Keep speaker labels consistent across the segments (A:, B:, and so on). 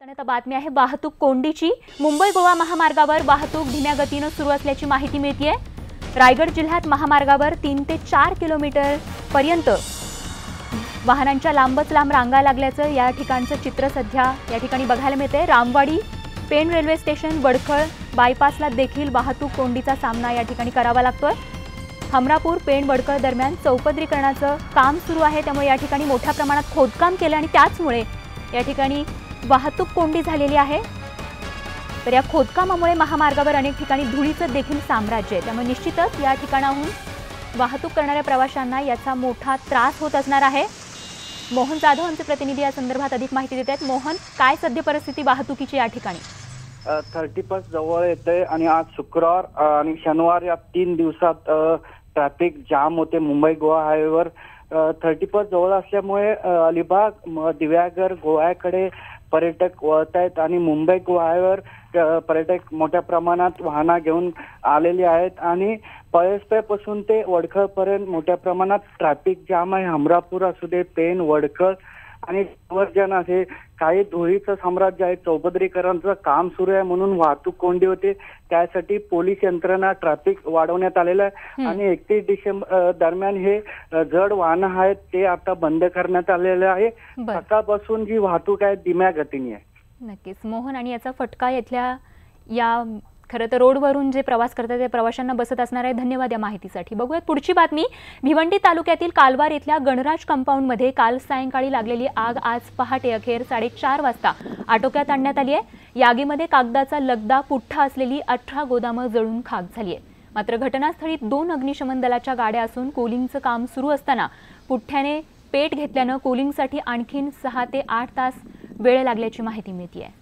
A: आता बातमी आहे वाहतूक कोंडीची। मुंबई गोवा महामार्गावर वाहतूक धीम्या गतीने सुरू असल्याची माहिती मिळतेय। रायगड जिल्ह्यात महामार्गावर 3 ते 4 किलोमीटर पर्यंत वाहनांच्या लांबच लांब रांगा लागल्याचं या ठिकाणचं चित्र सध्या या ठिकाणी बघायला मिळते। रामवाडी पेण रेल्वे स्टेशन वडखळ बायपासला देखील वाहतूक कोंडीचा सामना या ठिकाणी करावा लागतोय। हमरापूर पेण वडखळ दरम्यान चौपदरीकरणाचं काम सुरू आहे, त्यामुळे या ठिकाणी मोठ्या प्रमाणात खोदकाम केलं आणि त्याचमुळे या ठिकाणी वाहतूक कोंडी झालेली आहे। तर या खोदकामामुळे महामार्गावर अनेक ठिकाणी धुळीचं देखील साम्राज्य आहे, त्यामुळे निश्चितच या ठिकाणाहून वाहतूक करणाऱ्या प्रवाशांना याचा मोठा त्रास होत असणार आहे। मोहन जाधव आमचे प्रतिनिधी या संदर्भात अधिक माहिती देत आहेत। मोहन, काय सध्या परिस्थिती वाहतुकीची या ठिकाणी?
B: 31 जवळ येते आणि आज शुक्रवार आणि शनिवार या 3 दिवसात ट्रॅफिक जाम होते मुंबई गोवा हायवेवर। 31 जवळ असल्यामुळे अलिबाग दिव्यागर गोव्याकडे पर्यटक वळत आहेत आणि मुंबई गोवा हायवेवर पर्यटक मोठ्या प्रमाणात वाहनं घेऊन आलेले आहेत आणि पळसपेपासून ते वडखळपर्यंत मोठ्या प्रमाणात ट्रॅफिक जाम आहे। हमरापूर असू दे, पेण, वडखळ आणि संवर्धन असे काही धुळीचं साम्राज्य आहे। चौपदरीकरणाचं काम सुरू आहे म्हणून वाहतूक कोंडी होते, त्यासाठी पोलीस यंत्रणा ट्रॅफिक वाढवण्यात आलेलं आहे आणि 31 डिसेंबर दरम्यान हे जड वाहनं आहेत ते आता बंद करण्यात आलेले आहे। सकाळपासून जी वाहतूक आहे धीम्या गतीने आहे।
A: नक्कीच मोहन, आणि याचा फटका इथल्या या खरं तर रोडवरून जे प्रवास करतात त्या प्रवाशांना बसत असणार आहे। धन्यवाद या माहितीसाठी। बघूयात पुढची बातमी। भिवंडी तालुक्यातील कालवार इथल्या गणराज कंपाऊंडमध्ये काल सायंकाळी लागलेली आग आज पहाटे अखेर 4:30 वाजता आटोक्यात आणण्यात आली आहे। या आगीमध्ये कागदाचा लगदा पुठ्ठा असलेली 18 गोदामं जळून खाक झाली आहे। मात्र घटनास्थळी 2 अग्निशमन दलाच्या गाड्या असून कूलिंगचं काम सुरू असताना पुठ्ठ्याने पेट घेतल्यानं कूलिंगसाठी आणखीन 6 ते 8 तास वेळ लागल्याची माहिती मिळते आहे।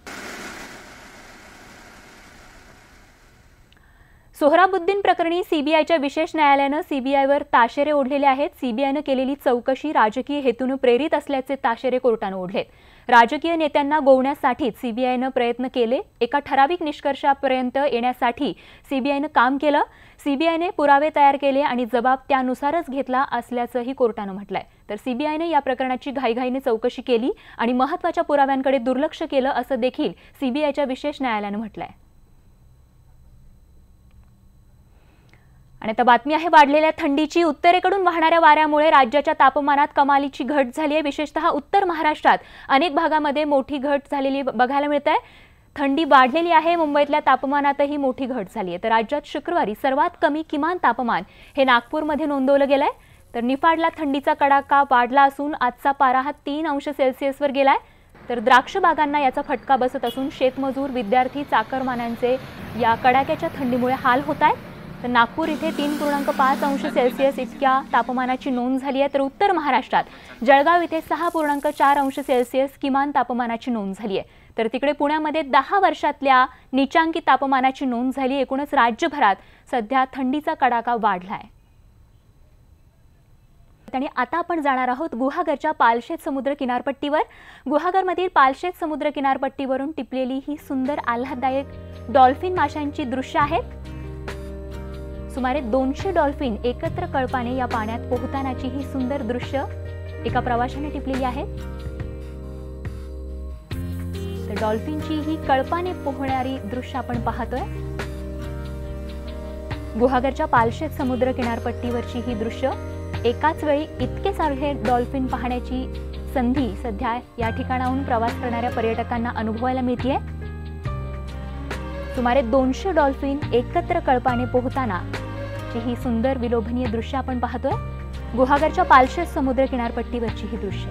A: सोहराबुद्दीन प्रकरणी सीबीआयच्या विशेष न्यायालयानं सीबीआयवर ताशेरे ओढलेले आहेत। सीबीआयनं केलेली चौकशी राजकीय हेतून प्रेरित असल्याचे ताशेरे कोर्टानं ओढलेत। राजकीय नेत्यांना गोवण्यासाठीच सीबीआयनं प्रयत्न केले, एका ठराविक निष्कर्षापर्यंत येण्यासाठी सीबीआयनं काम केलं। सीबीआयने पुरावे तयार केले आणि जबाब त्यानुसारच घेतला असल्याचंही कोर्टानं म्हटलंय। तर सीबीआयने या प्रकरणाची घाईघाईने चौकशी केली आणि महत्त्वाच्या पुराव्यांकडे दुर्लक्ष केलं असं देखील सीबीआयच्या विशेष न्यायालयानं म्हटलंय। आणि आता बातमी आहे वाढलेल्या थंडीची। उत्तरेकडून वाहणाऱ्या वाऱ्यामुळे राज्याच्या तापमानात कमालीची घट झाली आहे। विशेषतः उत्तर महाराष्ट्रात अनेक भागामध्ये मोठी घट झालेली बघायला मिळते। थंडी वाढलेली आहे। मुंबईतल्या तापमानातही मोठी घट झाली आहे। तर राज्यात शुक्रवारी सर्वात कमी किमान तापमान हे नागपूरमध्ये नोंदवलं गेलंय। तर निफाडला थंडीचा कडाका वाढला असून आजचा पारा हा 3 अंश सेल्सिअसवर गेलाय। तर द्राक्ष बागांना याचा फटका बसत असून शेतमजूर, विद्यार्थी, चाकरमान्यांचे या कडाक्याच्या थंडीमुळे हाल होत आहेत। तर नागपूर इथे 3.5 अंश सेल्सिअस इतक्या तापमानाची नोंद झाली आहे। तर उत्तर महाराष्ट्रात जळगाव इथे 6.4 अंश सेल्सिअस किमान तापमानाची नोंद झाली आहे। तर तिकडे पुण्यामध्ये 10 वर्षातल्या नीचांकी तापमानाची नोंद झाली। एकूणच राज्यभरात सध्या थंडीचा कडाका वाढलाय। आणि आता आपण जाणार आहोत गुहागरच्या पालशेत समुद्र किनारपट्टीवर। गुहागरमधील पालशेत समुद्र किनारपट्टीवरून टिपलेली ही सुंदर आल्हाददायक डॉल्फिन माशांची दृश्य आहेत। सुमारे 200 डॉल्फिन एकत्र कळपाने या पाण्यात पोहतानाची ही सुंदर दृश्य एका प्रवाशाने टिपलेली आहेत। तर डॉल्फिनची ही कळपाने पोहणारी दृश्य आपण पाहतोय। गुहागरच्या पालशेत समुद्र किनारपट्टीवरची ही दृश्य एकाच वेळी इतके सारे डॉल्फिन पाहण्याची संधी सध्या या ठिकाणाहून प्रवास करणाऱ्या पर्यटकांना अनुभवायला मिळतेय। सुमारे 200 डॉल्फिन एकत्र कळपाने पोहताना ही सुंदर विलोभनीय दृश्य आपण पाहतोय। गुहागरच्या पालशेत समुद्र किनारपट्टीवरची ही दृश्य।